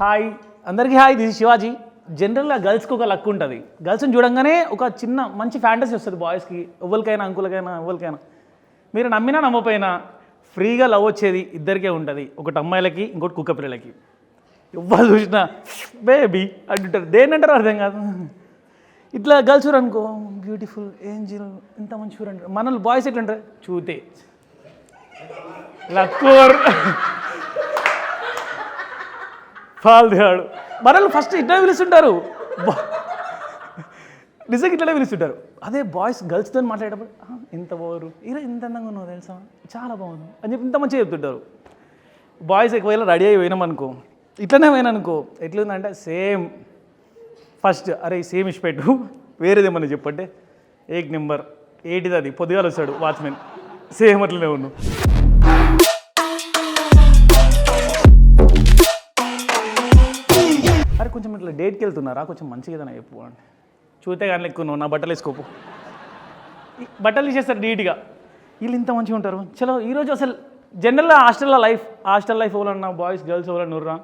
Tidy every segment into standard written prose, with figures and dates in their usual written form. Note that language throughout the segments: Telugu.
హాయ్ అందరికీ హాయ్, దిస్ శివాజీ. జనరల్గా గర్ల్స్కి ఒక లక్ ఉంటుంది. గర్ల్స్ని చూడంగానే ఒక చిన్న మంచి ఫ్యాంటసీ వస్తుంది బాయ్స్కి, ఎవరికైనా అంకులకైనా ఎవరికైనా. మీరు నమ్మినా నమ్మపోయినా ఫ్రీగా లవ్ వచ్చేది ఇద్దరికే ఉంటుంది, ఒకటి అమ్మాయిలకి ఇంకోటి కుక్క పిల్లలకి. ఎవరు చూసినా బేబీ అంటుంటారు, దేనంటారు అర్థం కాదు. ఇట్లా గర్ల్స్ చూరు అనుకో, బ్యూటిఫుల్ ఏంజిల్, ఇంత మంచి చూరు అంటారు. మన బాయ్స్ ఎట్లంటారు, చూతే లక్కూర్ ఫాల్దేవాడు. మనల్ని ఫస్ట్ ఇట్లా పిలుస్తుంటారు, నిజంగా ఇట్లనే పిలుస్తుంటారు. అదే బాయ్స్ గర్ల్స్తో మాట్లాడేటప్పుడు ఇంత బాగురు, ఈరోజు ఇంత అందంగా ఉన్నావు తెలుసా, చాలా బాగుంది అని చెప్పి ఇంత మంచిగా చెప్తుంటారు. బాయ్స్ ఒకవేళ రెడీ అయ్యి పోయినామనుకో, ఇట్లనే పోయిననుకో ఎట్లుందంటే సేమ్ ఫస్ట్ అరే సేమ్ ఇచ్చిపెట్టు, వేరేదేమన్నా చెప్పంటే ఏక్ నెంబర్ ఏంటిది అది, పొద్దుగాలు వస్తాడు వాచ్మెన్, సేమ్ అట్లనే ఉన్నావు. అరే కొంచెం ఇట్లా డేట్కి వెళ్తున్నారా, కొంచెం మంచిగా ఏదైనా చెప్పు అంటే, చూతే కానీ ఎక్కువ నువ్వు నా బట్టలు వేసుకోపు, బట్టలు తీసేస్తారు నీట్గా. వీళ్ళు ఇంత మంచిగా ఉంటారు. చలో ఈరోజు అసలు జనరల్గా హాస్టల్ లైఫ్ ఎవరన్నా బాయ్స్ గర్ల్స్ ఎవరన్నా నుర్రా,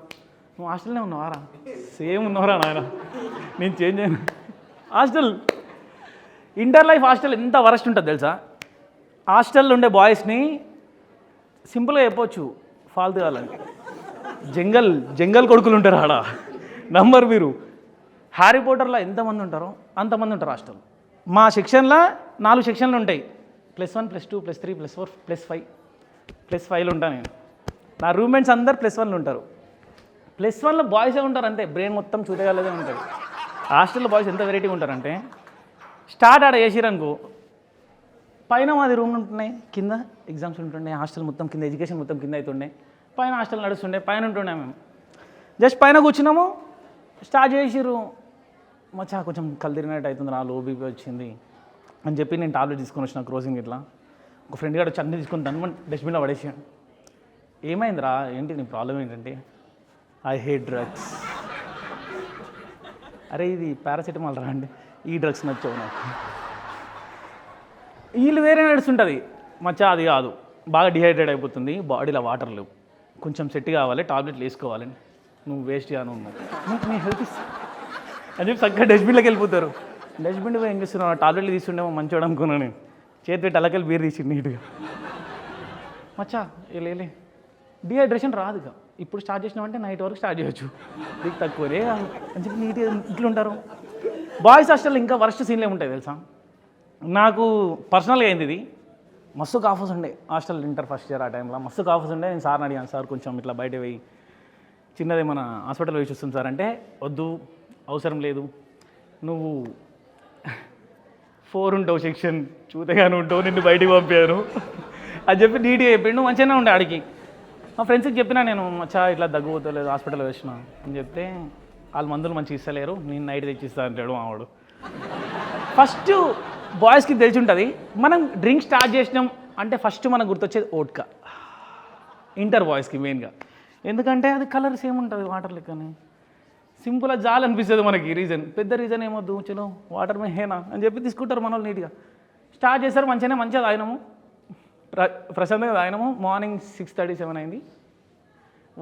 నువ్వు హాస్టల్నే ఉన్నావారా, సేమ్ ఉన్నవరా నాయన, నేను చేంజ్ అయినా. హాస్టల్ ఇంటర్ లైఫ్ హాస్టల్ ఎంత వరస్ట్ ఉంటుంది తెలుసా. హాస్టల్లో ఉండే బాయ్స్ని సింపుల్గా చెప్పవచ్చు, ఫాల్తు కావాలని జంగల్ కొడుకులు ఉంటారు ఆడ. నంబర్ మీరు హ్యారీ పోటర్లో ఎంతమంది ఉంటారో అంతమంది ఉంటారు హాస్టల్. మా సెక్షన్లో 4 సెక్షన్లు ఉంటాయి, +1 +2 +3 +4 +5 +5 ఉంటాను నేను. నా రూమ్మేట్స్ అందరు +1 ఉంటారు. +1లో బాయ్సే ఉంటారు అంతే, బ్రెయిన్ మొత్తం చూడగలదే ఉంటుంది. హాస్టల్లో బాయ్స్ ఎంత వెరైటీగా ఉంటారంటే, స్టార్ట్ ఆడ చేసిరనుకో, పైన మాది రూమ్ ఉంటున్నాయి, కింద ఎగ్జామ్స్ ఉంటుండే, హాస్టల్ మొత్తం కింద, ఎడ్యుకేషన్ మొత్తం కింద అవుతుండే, పైన హాస్టల్ నడుస్తుండే, పైన ఉంటుండే. మేము జస్ట్ పైన కూర్చున్నాము, స్టార్ట్ చేసిర్రు, మచ్చా కొంచెం కళ్ళు తిరిగినట్టు అవుతుంది, నా లో బీపీ వచ్చింది అని చెప్పి నేను టాబ్లెట్ తీసుకొని వచ్చిన క్రోజింగ్. ఇట్లా ఒక ఫ్రెండ్ గారు వచ్చి అన్నీ తీసుకొని దాన్ని డస్ట్బిన్లో పడేసాను. ఏమైందిరా, ఏంటి నీ ప్రాబ్లం ఏంటంటే, ఐ హేట్ డ్రగ్స్. అరే ఇది పారాసిటమాల్ రా అండి, ఈ డ్రగ్స్ నచ్చవు నాకు. వీళ్ళు వేరే నడుస్తుంటుంది, మచ్చా అది కాదు, బాగా డిహైడ్రేట్ అయిపోతుంది, బాడీలో వాటర్ లేవు, కొంచెం సెట్ కావాలి, టాబ్లెట్లు వేసుకోవాలని. నువ్వు వేస్ట్ గాను ఉన్నావు, నీ హెల్త్ అని చెప్పి చక్కగా డస్ట్బిన్లోకి వెళ్ళిపోతారు. డస్ట్బిన్ పోయి ఏం చేస్తున్నావు, టాబ్లెట్లు తీసుకుండేమో మంచివాడు అనుకున్నాను నేను. చేతి పెట్టి అల్లకెళ్ళి బీర్ తీసి నీట్గా, మచ్చా లేలే డిహైడ్రేషన్ రాదుగా, ఇప్పుడు స్టార్ట్ చేసినామంటే నైట్ వరకు స్టార్ట్ చేయొచ్చు, నీకు తక్కువనే అని చెప్పి నీట్గా ఇట్లుంటారు. బాయ్స్ హాస్టల్లో ఇంకా వరస్ట్ సీన్లే ఉంటాయి తెలుసా. నాకు పర్సనల్గా అయింది ఇది. మస్తు కాఫర్స్ ఉండే హాస్టల్ ఇంటర్ ఫస్ట్ ఇయర్, ఆ టైంలో మస్తు కాఫర్స్ ఉండే. నేను సార్ని అడిగాను, సార్ కొంచెం ఇట్లా బయట పోయి చిన్నది మన హాస్పిటల్ వేసి వస్తుంది సార్ అంటే, వద్దు అవసరం లేదు, నువ్వు 4 ఉంటావు సెక్షన్, చూతగానే ఉంటావు, నిన్ను బయటికి పంపాను అని చెప్పి నీట్గా చెప్పిండు. మంచిగానే ఉండే ఆడికి. మా ఫ్రెండ్స్కి చెప్పినా నేను, మచ్చా ఇట్లా దగ్గుపోతలేదు, హాస్పిటల్ వేసిన అని చెప్తే, వాళ్ళు మందులు మంచిగా ఇస్తలేరు, నేను నైట్ తెచ్చిస్తా అంటాడు మావాడు. ఫస్ట్ బాయ్స్కి తెలిసి ఉంటుంది, మనం డ్రింక్ స్టార్ట్ చేసినాం అంటే ఫస్ట్ మనకు గుర్తొచ్చేది ఓట్కా. ఇంటర్ బాయ్స్కి మెయిన్గా, ఎందుకంటే అది కలర్ సేమ్ ఉంటుంది వాటర్ లెక్కనే, సింపుల్గా జాలి అనిపిస్తుంది మనకి. రీజన్ పెద్ద రీజన్ ఏమొద్దు, చలో వాటర్ మే హేనా అని చెప్పి తీసుకుంటారు మన వాళ్ళు. నీట్గా స్టార్ట్ చేస్తారు, మంచిగా తాగినాము, ప్రశాంతంగా తాగినాము. మార్నింగ్ 6:37 అయింది,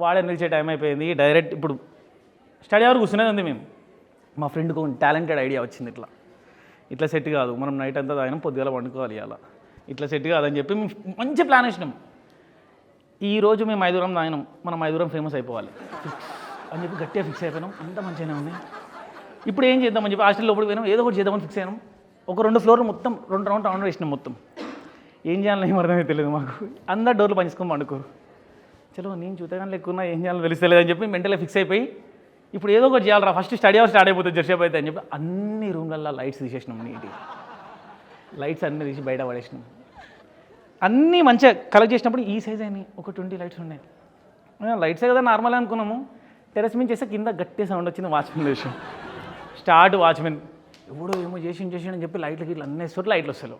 వాడే నిలిచే టైం అయిపోయింది. డైరెక్ట్ ఇప్పుడు స్టడీ అవర్ కూర్చునేది ఉంది. మేము మా ఫ్రెండ్కి ఒక టాలెంటెడ్ ఐడియా వచ్చింది, ఇట్లా సెట్ కాదు, మనం నైట్ అంతా తాగినాం, పొద్దుగాల వండుకోవాలి, అలా ఇట్లా సెట్ కాదని చెప్పి మేము మంచి ప్లాన్ వేసినాం. ఈరోజు మేము 5 తాగినాం, మనం 5 ఫేమస్ అయిపోవాలి అని చెప్పి గట్టిగా ఫిక్స్ అయిపోయినాం. అంత మంచిగానే ఉంది. ఇప్పుడు ఏం చేద్దామని చెప్పి హాస్టల్ లోపలికి పోయినాం, ఏదో ఒకటి చేద్దామని ఫిక్స్ అయినాం. ఒక 2 ఫ్లోర్లు మొత్తం 2 రౌండ్ వేసినాం. మొత్తం ఏం చేయాలని ఏం అర్థమే తెలియదు మాకు. అందరు డోర్లు పంచుకొని పండుకోరు. చలో నేను చూతగానే లేకున్నా ఏం చేయాలని తెలుస్తలేదు అని చెప్పి మెంటల్గా ఫిక్స్ అయిపోయి, ఇప్పుడు ఏదో ఒకటి చేయాలరా, ఫస్ట్ స్టడీ అవర్ స్టార్ట్ అయిపోతుంది, జర్సేపు అయితే అని చెప్పి అన్ని రూమ్లల్లో లైట్స్ తీసేసినాం. నీట్గా లైట్స్ అన్నీ తీసి బయట పడేసినాం. అన్నీ మంచిగా కలెక్ట్ చేసినప్పుడు ఈ సైజ్ అయినాయి, ఒక 20 లైట్స్ ఉన్నాయి. లైట్సే కదా నార్మల్ అనుకున్నాము. టెరెస్ మీద చేస్తే కింద గట్టి సౌండ్ వచ్చింది, వాచ్మెన్ వేసాం. స్టార్ట్ వాచ్మెన్ ఎవడో ఏమో చేసి అని చెప్పి లైట్లకి ఇట్లా అన్నీ వేస్తారు, లైట్లు వస్తాయి.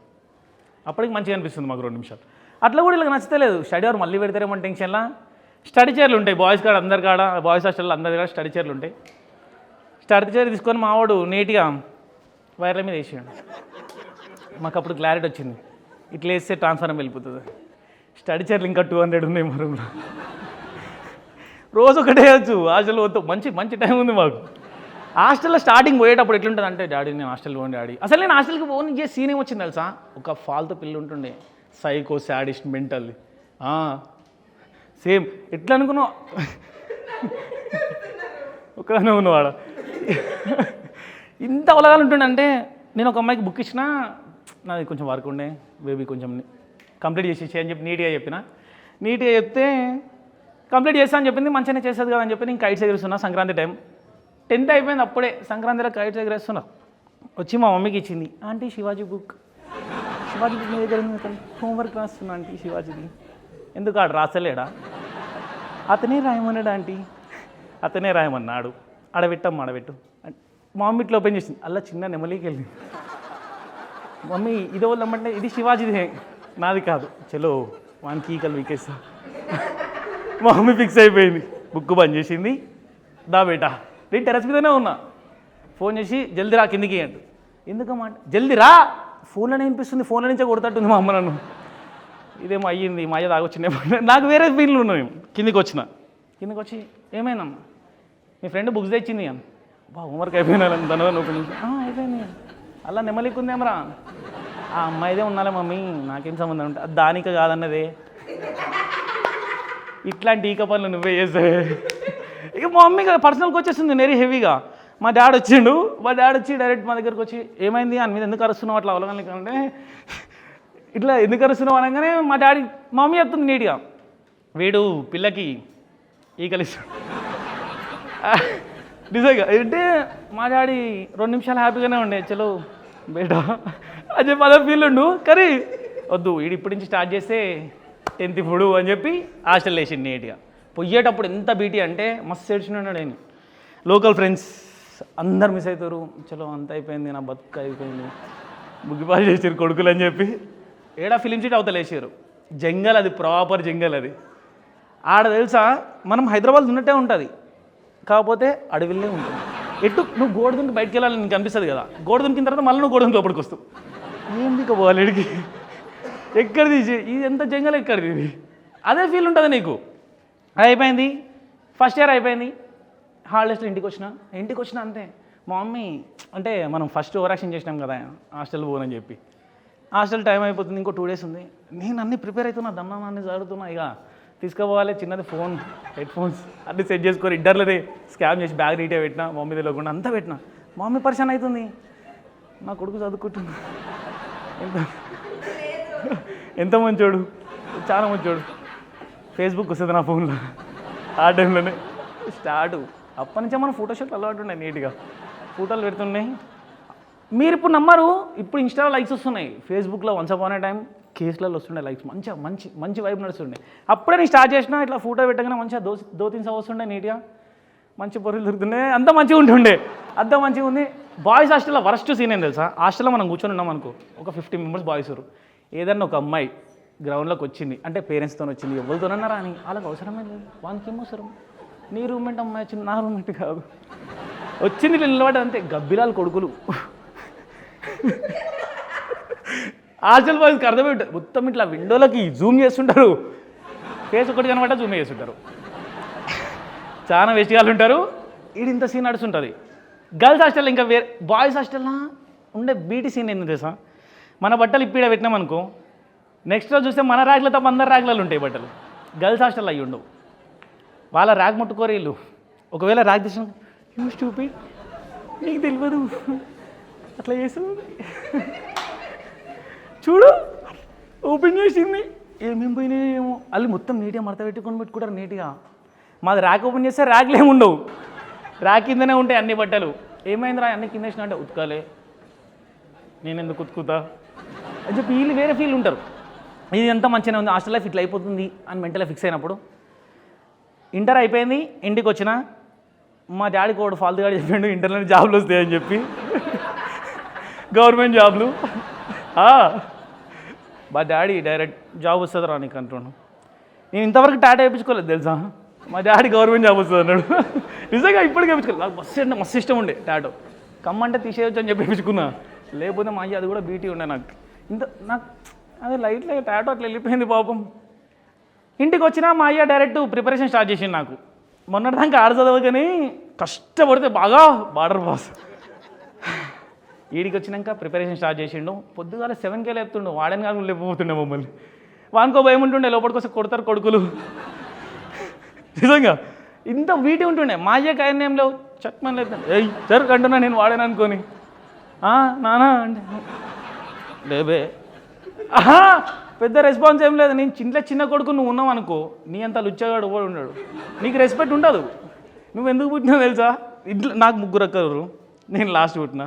అప్పటికి మంచిగా అనిపిస్తుంది మాకు 2 నిమిషాలు. అట్లా కూడా ఇలా నచ్చలేదు. స్టడీ అవర్ మళ్ళీ పెడతారేమో టెన్షన్లా. స్టడీ చైర్లు ఉంటాయి బాయ్స్ కాడ, అందరి కాడ, బాయ్స్ హాస్టల్లో అందరి కాడ స్టడీ చైర్లు ఉంటాయి. స్టడీ చైర్ తీసుకొని మావాడు నీట్గా వైర్ల మీద వేసాడు. మాకు అప్పుడు క్లారిటీ వచ్చింది, ఇట్లా వేస్తే ట్రాన్స్ఫార్మర్ వెళ్ళిపోతుంది. స్టడీ చైర్లు ఇంకా 200 ఉన్నాయి మా రూమ్లో. రోజు ఒకటే వేయచ్చు హాస్టల్ పోతాం. మంచి మంచి టైం ఉంది మాకు. హాస్టల్లో స్టార్టింగ్ పోయేటప్పుడు ఎట్లుంటుంది అంటే, డాడీ నేను హాస్టల్ పోండి డాడీ. అసలు నేను హాస్టల్కి పోను ఏ సీన్ ఏమొచ్చింది తెలుసా, ఒక ఫాల్తూ పిల్ల ఉంటుండే, సైకో శాడిస్ట్ మెంటల్. సేమ్ ఎట్లా అనుకున్నావు ఒకదానే ఉన్నవాడ. ఇంత అవలగాలు ఉంటుండే అంటే, నేను ఒక అమ్మాయికి బుక్ ఇచ్చినా, నాది కొంచెం వర్క్ ఉండే, బేబీ కొంచెం కంప్లీట్ చేసి అని చెప్పి నీట్గా చెప్తే కంప్లీట్ చేస్తా అని చెప్పింది. మంచిగానే చేసేది కదా అని చెప్పి నేను కైట్స్ ఎగురుస్తున్నా. సంక్రాంతి టైం 10th అయిపోయింది, అప్పుడే సంక్రాంతిలో కైట్స్ ఎగరేస్తున్నా. వచ్చి మా మమ్మీకి ఇచ్చింది, ఆంటీ శివాజీ బుక్ మీ దగ్గర ఉంది, హోంవర్క్ రాస్తున్నా ఆంటీ శివాజీది. ఎందుకు ఆడు రాసలేడా, అతనే రాయమన్నాడు ఆంటీ, అతనే రాయమన్నాడు, ఆడబెట్టు. మా మమ్మీ ఇట్లా ఓపెన్ చేసింది, అలా చిన్న నెమలికి వెళ్ళింది. మమ్మీ ఇది వల్లమంటే ఇది శివాజీది, నాది కాదు, చలో వానికి ఈకలు వీకేస్తా. మా మమ్మీ ఫిక్స్ అయిపోయింది, బుక్ బంద్ చేసింది. దా బేటా, నేను టెరస్ మీదనే ఉన్నా, ఫోన్ చేసి జల్దీ రా కిందికి అంటు. ఎందుకమ్మా అంటే, జల్దీ రా, ఫోన్లోనే వినిపిస్తుంది, ఫోన్లో నుంచే కొడతట్టుంది మా అమ్మ నన్ను. ఇదేమో అయ్యింది, మా అయ్య తాగొచ్చిండే. నాకు వేరే ఫీల్డ్లు ఉన్నాయి. కిందికి వచ్చి ఏమైందమ్మా, మీ ఫ్రెండ్ బుక్స్ తెచ్చింది అని. హోంవర్క్ అయిపోయినా దానివల్ల ఓపెన్ చేసి అయిపోయింది, అలా నెమ్మలికుందేమరా, ఆ అమ్మాయిదే ఉన్నాలే మమ్మీ, నాకేం సంబంధం అంటే, అది దానిక కాదన్నదే, ఇట్లాంటి ఈక పనులు నువ్వే చేస్తావే. ఇక మా మమ్మీ పర్సనల్కి వచ్చేస్తుంది నెరీ హెవీగా. మా డాడీ వచ్చి డైరెక్ట్ మా దగ్గరకు వచ్చి, ఏమైంది అని మీద ఎందుకు అరుస్తున్నావు అట్లా అవలగాలి అంటే, ఇట్లా ఎందుకు అరుస్తున్నావు అనగానే మా మమ్మీ చెప్తుంది నీట్గా, వీడు పిల్లకి ఈకలిస్తాడు. నిజంగా అంటే మా డాడీ 2 నిమిషాలు హ్యాపీగానే ఉండే, చలో బేటా అని చెప్పి అదే ఫీల్ ఉండు. కానీ వద్దు, వీడు ఇప్పటి నుంచి స్టార్ట్ చేస్తే 10th ఇప్పుడు అని చెప్పి హాస్టల్ వేసింది నీట్గా. పోయేటప్పుడు ఎంత బీటీ అంటే మస్తు ఏడ్చినాడు నేను. లోకల్ ఫ్రెండ్స్ అందరు మిస్ అవుతారు, చలో అంత అయిపోయింది, నా బతుకు అయిపోయింది, ముగ్గిపాలు చేసారు కొడుకులు అని చెప్పి ఏడా ఫిలిం సిటీ అవతల వేసారు. జంగల్ అది, ప్రాపర్ జంగల్ అది. ఆడ తెలుసా మనం హైదరాబాద్ ఉన్నట్టే ఉంటుంది, కాకపోతే అడవిలోనే ఉంటుంది. నువ్వు గోడ దుంకి బయటకు వెళ్ళాలని నీకు అనిపిస్తుంది కదా, గోడ దుంకిన తర్వాత మళ్ళీ నువ్వు గోడ దుంకి లోపలికి వస్తావు. ఏంది ఇక పోవాలిడికి, ఎక్కడిది ఇది, ఎంత జంగల్ ఎక్కడిది ఇది, అదే ఫీల్ ఉంటుంది నీకు. అయిపోయింది, ఫస్ట్ ఇయర్ అయిపోయింది. హాలిడేస్లో ఇంటికి వచ్చిన అంతే. మా మమ్మీ అంటే మనం ఫస్ట్ ఓవరాక్షన్ చేసినాం కదా హాస్టల్ పోనని చెప్పి, హాస్టల్ టైం అయిపోతుంది, ఇంకో 2 days ఉంది. నేను అన్నీ ప్రిపేర్ అవుతున్నా, దన్నాన్ని చదువుతున్నా, ఇక తీసుకుపోవాలి చిన్నది ఫోన్, హెడ్ ఫోన్స్ అన్నీ సెట్ చేసుకొని ఇంటర్లోనే స్కామ్ చేసి బ్యాగ్ నీట్గా పెట్టినా, మమ్మీ తెలియకుండా అంతా పెట్టినా. మా మమ్మీ పరిచయం అవుతుంది, నా కొడుకు చదువుకుంటున్నా, ఎంత మంచోడు, చాలా మంచోడు. ఫేస్బుక్ వస్తుంది నా ఫోన్లో, ఆ టైంలోనే స్టార్ట్. అప్పటి నుంచే మనం ఫోటోషూట్లు అలవాటు ఉన్నాయి, నీట్గా ఫోటోలు పెడుతున్నాయి. మీరు ఇప్పుడు నమ్మరు, ఇప్పుడు ఇన్స్టాలో లైక్స్ వస్తున్నాయి, ఫేస్బుక్లో వన్స్ అపాన్ ఏ టైం కేసులలో వస్తుండే లైక్స్, మంచి వైబ్ నడుస్తుండే. అప్పుడే నేను స్టార్ట్ చేసిన, ఇట్లా ఫోటో పెట్టగానే మంచిగా దోతిన్స్ వస్తుండే, నీట్గా మంచి పొరులు దొరుకుతుండే, అంతా మంచిగా ఉంటుండే, అంతా మంచిగా ఉంది. బాయ్స్ హాస్టల్లో వరస్ట్ సీన్ ఏం తెలుసా, హాస్టల్లో మనం కూర్చొని ఉన్నాం అనుకో, ఒక 50 members బాయ్స్, ఏదన్నా ఒక అమ్మాయి గ్రౌండ్లోకి వచ్చింది అంటే పేరెంట్స్తో వచ్చింది, ఎవరితోనన్నారా అని, వాళ్ళకి అవసరమే లేదు, వానికి ఏం అవసరం, నీ రూమ్మేట్ అమ్మాయి వచ్చింది, నా రూమ్మేట్ కాదు, వచ్చింది నిలబడి అంతే. గబ్బిలాలు కొడుకులు హాస్టల్ బాయ్స్కి అర్థమై ఉంటుంది, మొత్తం ఇట్లా విండోలకి జూమ్ చేస్తుంటారు, ఫేస్ ఒకటి కనబడ్డా జూమ్ చేస్తుంటారు, చాలా వేస్ట్గాలు ఉంటారు. ఇది ఇంత సీన్ నడుస్తుంటుంది. గర్ల్స్ హాస్టల్లో ఇంకా వేరే, బాయ్స్ హాస్టల్లో ఉండే బీటీ సీన్ ఏంది తెలుసా, మన బట్టలు ఇప్పుడ పెట్టినాం అనుకో, నెక్స్ట్ రోజు చూస్తే మన ర్యాక్లో తప్ప అందరు ర్యాక్లలో ఉంటాయి బట్టలు. గర్ల్స్ హాస్టల్లో అయ్యి ఉండవు, వాళ్ళ ర్యాక్ ముట్టుకోరు వీళ్ళు. ఒకవేళ ర్యాక్ తీసిన యూ స్టూపిడ్, నీకు తెలియదు అట్లా చేస్తుంది, చూడు ఓపెన్ చేసింది, ఏమేమి పోయినాయి ఏమో, వాళ్ళు మొత్తం నీట్గా మడత పెట్టుకుంటారు నీట్గా. మాది ర్యాక్ ఓపెన్ చేస్తే ర్యాక్లు ఏమి ఉండవు, ర్యాక్ కిందనే ఉంటాయి అన్ని బట్టలు. ఏమైందిరా అన్ని కింద వేసిన అంటే, ఉతకాలే, నేను ఎందుకు ఉతుకుతా అని చెప్పి వీళ్ళు వేరే ఫీల్ ఉంటారు. ఇది ఎంత మంచిగానే ఉంది, హాస్టల్ లైఫ్ ఇట్లా అయిపోతుంది అని మెంటల్గా ఫిక్స్ అయినప్పుడు ఇంటర్ అయిపోయింది. ఇంటికి వచ్చిన మా డాడీ కూడా ఫాల్తుగా చెప్పాడు, ఇంటర్లో జాబ్లు వస్తాయని చెప్పి, గవర్నమెంట్ జాబ్లు. మా డాడీ డైరెక్ట్ జాబ్ వస్తుంది రా నీకు అంటున్నాను. నేను ఇంతవరకు టాటా వేయించుకోలేదు తెలుసా, మా డాడీ గవర్నమెంట్ జాబ్ వస్తుంది అన్నాడు. నిజంగా ఇప్పటికీ వేయించుకోలేదు, నాకు మస్తు ఇష్టం ఉండే టాటో, కమ్మంటే తీసేయచ్చు అని చెప్పి వేయించుకున్నా. లేకపోతే మా అయ్య అది కూడా బీటీ ఉండే నాకు. నాకు అదే లైట్లో టాటో అట్లా వెళ్ళిపోయింది పాపం. ఇంటికి వచ్చినా మా అయ్య డైరెక్ట్ ప్రిపరేషన్ స్టార్ట్ చేసింది నాకు. మొన్నటిదాకా ఆడ చదవకని కష్టపడితే బాగా బార్డర్ పాస్. ఈడికి వచ్చినాక ప్రిపరేషన్ స్టార్ట్ చేసిండు. పొద్దుగాల 7K లేపుతుండు. వాడని కాదు లేకపోతుండే మమ్మల్ని. వానికో భయం ఉంటుండే, లోపలికి కొడతారు కొడుకులు. నిజంగా ఇంత వీటి ఉంటుండే. మాజే కాయని ఏం లేవు, చట్మని లేదు. ఏయ్ జరుగు అంటున్నా నేను వాడాను అనుకోని. నానా అంటే లేబే. పెద్ద రెస్పాన్స్ ఏం లేదు. నేను చిన్న కొడుకు నువ్వు ఉన్నావు అనుకో, నీ అంత లుచ్చగాడు కూడా ఉన్నాడు, నీకు రెస్పెక్ట్ ఉండదు. నువ్వు ఎందుకు పుట్టినావు తెలుసా? ఇంట్లో నాకు 3 అక్కరు, నేను లాస్ట్ పుట్టినా.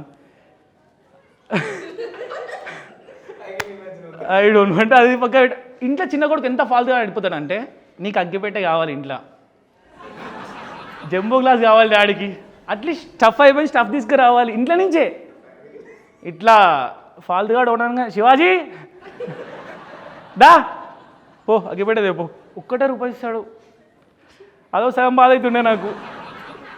ఐ డోంట్ అంటే అది పక్క. ఇంట్లో చిన్న కొడుకు ఎంత ఫాల్తుగా నడిపోతాడంటే, నీకు అగ్గిపెట్టే కావాలి ఇంట్లో, జంబో గ్లాస్ కావాలి డాడీకి, అట్లీస్ట్ స్టఫ్ అయిపోయి స్టఫ్ తీసుకురావాలి ఇంట్లో నుంచే. ఇట్లా ఫాల్తుగా ఉండగా శివాజీ దా పో అగ్గిపెట్టేదే పో, ₹1 ఇస్తాడు. అదో సగం బాధ అవుతుండే నాకు.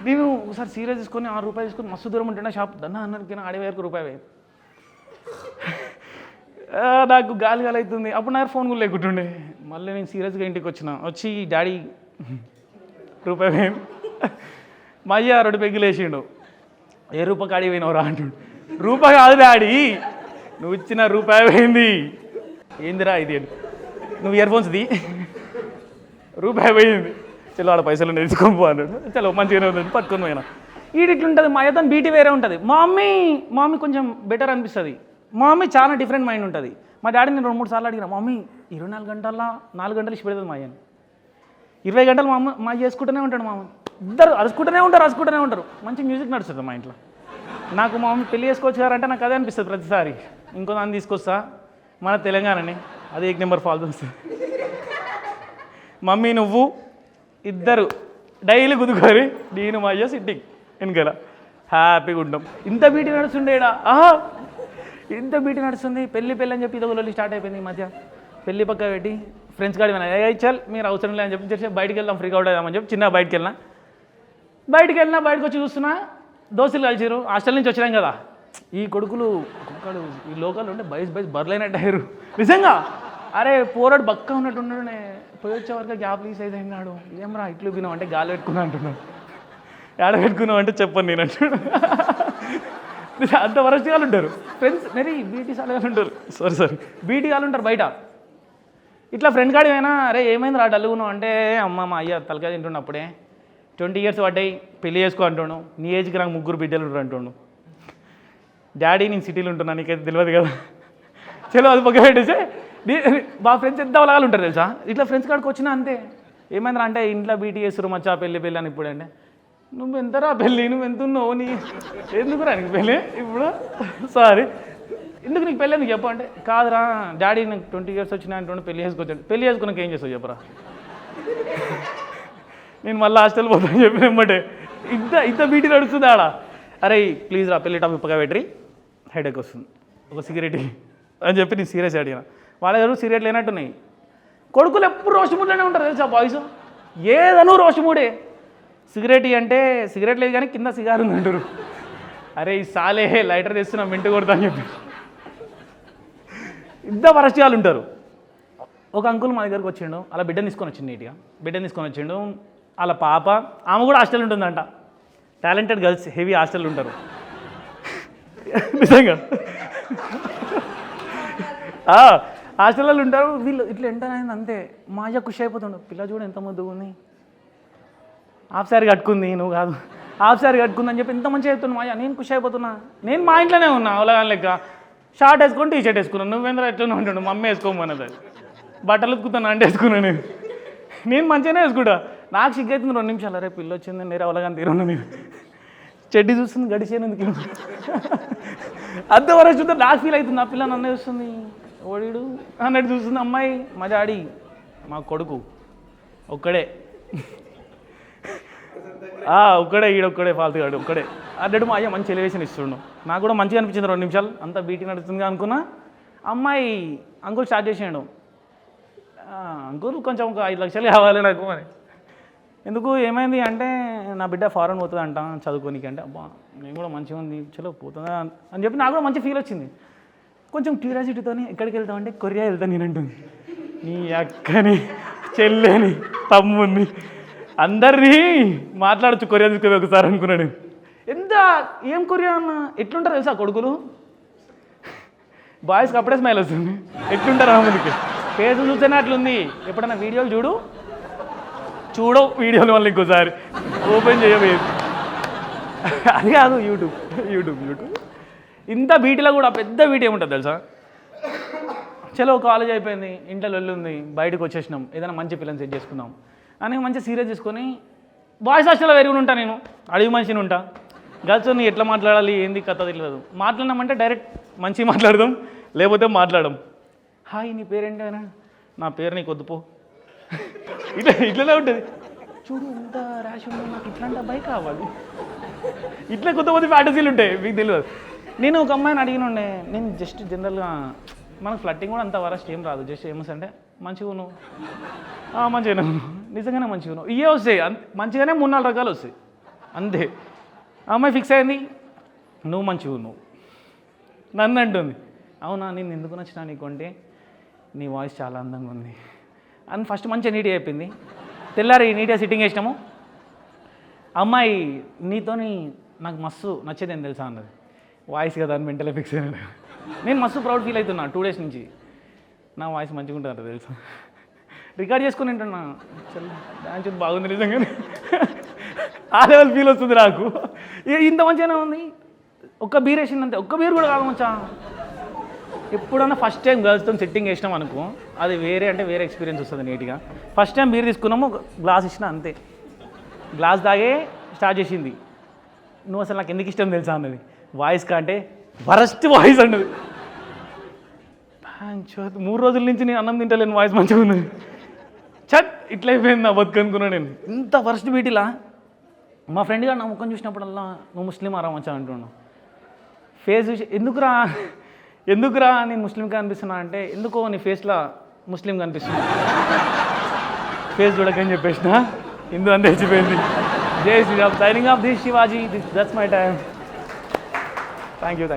నేను ఒకసారి సీరియస్ తీసుకొని ₹6 తీసుకొని మస్తు దూరం ఉంటుండే షాప్. దన్నా అన్నకి ₹60,000 నాకు గాలి అవుతుంది. అప్పుడు నాకు ఫోన్ కూడా లేకుంటుండే. మళ్ళీ నేను సీరియస్గా ఇంటికి వచ్చి డాడీ ₹1 మా అయ్య 2 పెగ్గులు వేసిండు. ₹1 కాడికి పోయినవరా అంటుండు. ₹1 కాదు డాడీ, నువ్వు ఇచ్చిన ₹1 పోయింది. ఏందిరా ఇది? నువ్వు ఇయర్ ఫోన్స్ ది, ₹1 పోయింది. చలో ఆడ పైసలు నేర్చుకొని పో అన్నాడు. చలో మంచిగానే ఉంది పట్టుకొని పోయినా. ఇట్లుంటుంది. మా అయ్యతో బీటీ వేరే ఉంటుంది. మా మమ్మీ కొంచెం బెటర్ అనిపిస్తుంది. మా మమ్మీ చాలా డిఫరెంట్ మైండ్ ఉంటుంది. మా డాడీ నేను 2-3 సార్లు అడిగిన, మమ్మీ 24 గంటల్లో 4 గంటలు ఇచ్చి పెడుతుంది మా అయ్యని, 20 గంటలు మా అయ్య చేసుకుంటూనే ఉంటాడు. మా అమ్మ ఇద్దరు అరుచుకుంటూనే ఉంటారు. మంచి మ్యూజిక్ నడుస్తుంది మా ఇంట్లో. నాకు మా మమ్మీ పెళ్లి చేసుకోవచ్చు గారంటే నాకు అదే అనిపిస్తుంది ప్రతిసారి. ఇంకో దాన్ని తీసుకొస్తా మన తెలంగాణని, అది 1 నెంబర్ ఫాల్తు వస్తుంది. మమ్మీ నువ్వు ఇద్దరు డైలీ కుదుకొని నేను మా అయ్య సిట్టింగ్ వెనకాల హ్యాపీగా ఉంటాం. ఇంత బీటీ నడుస్తుండేడా? ఇంత బీటీ నడుస్తుంది. పెళ్ళి అని చెప్పి ఇదొకళ్ళు స్టార్ట్ అయిపోయింది. ఈ మధ్య పెళ్ళి పక్క పెట్టి ఫ్రెండ్స్ కాడి ఇచ్చాలి మీరు అవసరం లేదని చెప్పి బయటికి వెళ్దాం, ఫ్రీగా అవుట్ అవుదామని చెప్పి చిన్న బయటికి వచ్చి చూస్తున్నా దోస్తులు కలిసిరు. హాస్టల్ నుంచి వచ్చినాం కదా, ఈ కొడుకులు ఒక్కొక్కడు ఈ లోకల్ ఉంటే బైస్ బర్లైనట్టు అయ్యారు నిజంగా. అరే పోరాడు బక్క ఉన్నట్టున్నాడు. పోయి వచ్చే వరకు గ్యాప్ లీజ్ అయితే అయినాడు. ఏమరా ఇట్లు విన్నావు అంటే గాలి పెట్టుకున్నా అంటున్నాడు. ఏడ పెట్టుకున్నావు అంటే చెప్పను నేను అంటాడు. అంత వరస్ట్ వాళ్ళు ఉంటారు ఫ్రెండ్స్. మరి బీటీ సాలు ఉంటారు, సారీ బీటీ వాళ్ళు ఉంటారు బయట. ఇట్లా ఫ్రెండ్ కాడి అయినా అరే ఏమైంది రా డల్లుగున్నావు అంటే, అమ్మ మా అయ్య తలకాయ తింటుండు అప్పుడే 20 years పడ్డాయి పెళ్ళి చేసుకో అంటున్నాను, నీ ఏజ్కి నాకు 3 బిడ్డలు ఉంటారు అంటుండు. డాడీ నేను సిటీలో ఉంటున్నా నీకైతే తెలియదు కదా. చలో అది పక్క పెట్టేసి మా ఫ్రెండ్స్ ఎంత అవలాగాలు ఉంటారు తెలుసా. ఇట్లా ఫ్రెండ్స్ కాడికి వచ్చినా అంతే. ఏమైందిరా అంటే ఇంట్లో బీటీ చేస్తారు మచ్చా పెళ్ళి అని. ఇప్పుడు అంటే నువ్వు ఎంతరా పెళ్ళి, నువ్వు ఎంత ఉన్నావు, నీ ఎందుకురా నీకు పెళ్ళి ఇప్పుడు, సారీ ఎందుకు నీకు పెళ్ళి ఎందుకు చెప్పు అంటే, కాదురా డాడీ నాకు 20 years వచ్చినా అంటుండే పెళ్ళి చేసుకొచ్చాడు. పెళ్ళి చేసుకున్నాక ఏం చేస్తావు చెప్పరా? నేను మళ్ళీ హాస్టల్ పోతాను చెప్పినమ్మంటే ఇంత బీటీ నడుస్తుంది ఆడ. అరే ప్లీజ్ రా పెళ్ళి టాపిక్ పక్క పెట్టరి, హెడేక్ వస్తుంది, ఒక సిగరెట్ అని చెప్పి నేను సీరియస్ అడిగిన. వాళ్ళ దగ్గర సిగరెట్ లేనట్టున్నాయి. కొడుకులు ఎప్పుడు రోషమూడ్లోనే ఉంటారు తెలుసా బాయ్స్, ఏదనూ రోషమూడే. సిగరెట్ అంటే సిగరెట్ లేదు కానీ కింద సిగారు ఉంది అంటారు. అరే ఈ సాలే లైటర్ తెస్తున్నా మింటు కొడతా అని చెప్పి ఇంత పరిచయాలు ఉంటారు. ఒక అంకుల్ మా దగ్గరకు వచ్చిండు, అలా బిడ్డని తీసుకొని వచ్చిండు, నీట్గా బిడ్డని తీసుకొని వచ్చిండు. వాళ్ళ పాప ఆమె కూడా హాస్టల్ ఉంటుందంట. టాలెంటెడ్ గర్ల్స్ హెవీ హాస్టల్ ఉంటారు నిజంగా. హాస్టల్లో ఉంటారు వీళ్ళు. ఇట్లా ఎంటర్ అయింది అంతే. మా అయ్య ఖుషి అయిపోతుండు, పిల్ల చూడు ఎంత ముద్దుగా ఉంది, హాఫ్ సారీ కట్టుకుంది, నువ్వు కాదు హాఫ్ సారీ కట్టుకుందని చెప్పి ఎంత మంచిగా చెప్తున్నావు మా అయ్య. నేను ఖుషి అయిపోతున్నా. నేను మా ఇంట్లోనే ఉన్నా అవలగాని లెక్క, షార్ట్ వేసుకొని టీ షర్ట్ వేసుకున్నాను. నువ్వేంద్ర ఎట్లా ఉంటుండు, మమ్మీ వేసుకోమన్నది. బట్టలు ఉతుకుతాను అంటే వేసుకున్నాను. నేను మంచిగానే వేసుకుంటా. నాకు సిగ్గైతుంది 2 నిమిషాలు. అరే పిల్ల వచ్చింది నేరే అవలగాని తీరున్నా. నేను చెడ్డి చూస్తుంది గడిచేందుకు అంతవరకు చూస్తే నాకు ఫీల్ అవుతుంది. ఆ పిల్ల నన్ను చూస్తుంది, ఓడిడు అన్నట్టు చూస్తుంది. అమ్మాయి మా డాడీ మా కొడుకు ఒక్కడే ఈడొక్కడే ఫాల్తుగాడు ఒక్కడే అడ్డాడు. మా అయ్య మంచి ఎలివేషన్ ఇస్తుండు. నాకు కూడా మంచిగా అనిపించింది. 2 నిమిషాలు అంతా బీటీ నడుస్తుంది అనుకున్నా. అమ్మాయి అంకుల్ స్టార్ట్ చేసాడు, అంకుల్ కొంచెం ఒక 5 లక్షలు కావాలి నాకు అని. ఎందుకు ఏమైంది అంటే, నా బిడ్డ ఫారెన్ పోతుంది అంట చదువుకోనికి అంటే. అబ్బా నేను కూడా మంచిగా ఉంది చలో పోతుందా అని చెప్పి నాకు కూడా మంచి ఫీల్ వచ్చింది. కొంచెం క్యూరియాసిటీతో ఎక్కడికి వెళ్తామంటే కొరియా వెళ్తాను నేను అంటుంది. నీ అక్కని చెల్లెని తమ్ముని అందరినీ మాట్లాడచ్చు కొరియా తీసుకొని ఒకసారి అనుకున్నాడు. ఎంత ఏం కొరియా అన్న ఎట్లుంటారు తెలుసా కొడుకులు, బాయ్స్కి అప్పుడే స్మైల్ వస్తుంది. ఎట్లుంటారు అమ్మకి ఫేస్ చూస్తేనే అట్లుంది. ఎప్పుడన్నా వీడియోలు చూడవు వీడియోలు మళ్ళీ ఇంకోసారి ఓపెన్ చేయలేదు. అది కాదు యూట్యూబ్ ఇంత బీటీలో కూడా పెద్ద బీటీ ఏముంటుంది తెలుసా. చలో కాలేజ్ అయిపోయింది, ఇంట్లో వెళ్ళింది, బయటకు వచ్చేసినాం, ఏదైనా మంచి పిల్లని సెట్ చేసుకుందాం అని మంచి సీరియస్ చేసుకొని బాయ్స్ హాస్టల్లో వెరుగుని ఉంటా, నేను అడిగి మనిషిని ఉంటా. గర్ల్స్ నీ ఎట్లా మాట్లాడాలి ఏంది కథ తెలియదు. మాట్లాడినామంటే డైరెక్ట్ మంచిగా మాట్లాడదాం, లేకపోతే మాట్లాడడం. హాయ్ నీ పేరేంటైనా, నా పేరు నీకు వద్దుపో, ఇట్లనే ఉంటుంది. చూడు ఎంత ర్యాష్ ఉందో, నాకు ఇట్లాంటి అబ్బాయి కావాలి. ఇట్లా కొంతమంది ఫ్యాంటసీలు ఉంటాయి, మీకు తెలియదు. నేను ఒక అమ్మాయిని అడిగిన ఉండే, నేను జస్ట్ జనరల్గా మనకు ఫ్లట్టింగ్ కూడా అంత వరస్ట్ ఏం రాదు, జస్ట్ ఏమొస్తంటే మంచిగా నువ్వు మంచిగా నిజంగానే మంచిగా నువ్వు ఇవే వస్తాయి. మంచిగానే 3-4 రకాలు వస్తాయి అంతే. అమ్మాయి ఫిక్స్ అయింది, నువ్వు మంచిగా నువ్వు నన్ను అంటుంది. అవునా నేను ఎందుకు నచ్చినా నీకు అంటే, నీ వాయిస్ చాలా అందంగా ఉంది అని ఫస్ట్ మంచిగా నీట్గా చెప్పింది. తెల్లారి నీట్గా సిట్టింగ్ వేసినాము. అమ్మాయి నీతోని నాకు మస్తు నచ్చేది ఏం తెలుసా అన్నది. వాయిస్ కదా అని మెంటలే ఫిక్స్ అయినాడు. నేను మస్తు ప్రౌడ్ ఫీల్ అవుతున్నా 2 days నుంచి, నా వాయిస్ మంచిగా ఉంటుంది అంట తెలుసా. రికార్డ్ చేసుకుని వింటున్నా, డాన్స్ బాగుంది నిజంగానే. ఆ లెవెల్ ఫీల్ వస్తుంది నాకు. ఇంత మంచిగానే ఉంది. ఒక్క బీర్ వేసింది అంతే, ఒక్క బీర్ కూడా కాదు మచ్చా. ఎప్పుడన్నా ఫస్ట్ టైం గర్ల్స్తో సెట్టింగ్ వేసినాం అనుకో, అది వేరే అంటే వేరే ఎక్స్పీరియన్స్ వస్తుంది నీట్గా. ఫస్ట్ టైం బీర్ తీసుకున్నాము, గ్లాస్ ఇచ్చిన అంతే. గ్లాస్ తాగే స్టార్ట్ చేసింది, నువ్వు అసలు నాకు ఎందుకు ఇష్టం తెలుసా అన్నది. వాయిస్ కంటే వరస్ట్ వాయిస్ అన్నది. 3 రోజుల నుంచి నేను అన్నం తింటలేను, వాయిస్ మంచిగా ఉన్నది. చట్ ఇట్లా అయిపోయింది నా బతుకు అనుకున్నా నేను. ఇంత వరస్ట్ బీటీలా మా ఫ్రెండ్ గారు నా ముఖం చూసినప్పుడల్లా నువ్వు ముస్లిం ఆరా మంచిగా అంటున్నావు. ఫేస్ చూసి ఎందుకురా నేను ముస్లింగా కనిపిస్తున్నా అంటే, ఎందుకో నీ ఫేస్లో ముస్లిం కనిపిస్తున్నా, ఫేస్ చూడకని చెప్పేసిన. హిందూ అంతా తెచ్చిపోయింది. Jai Shri Ram. Signing off this Shivaji, that's my time. Thank you.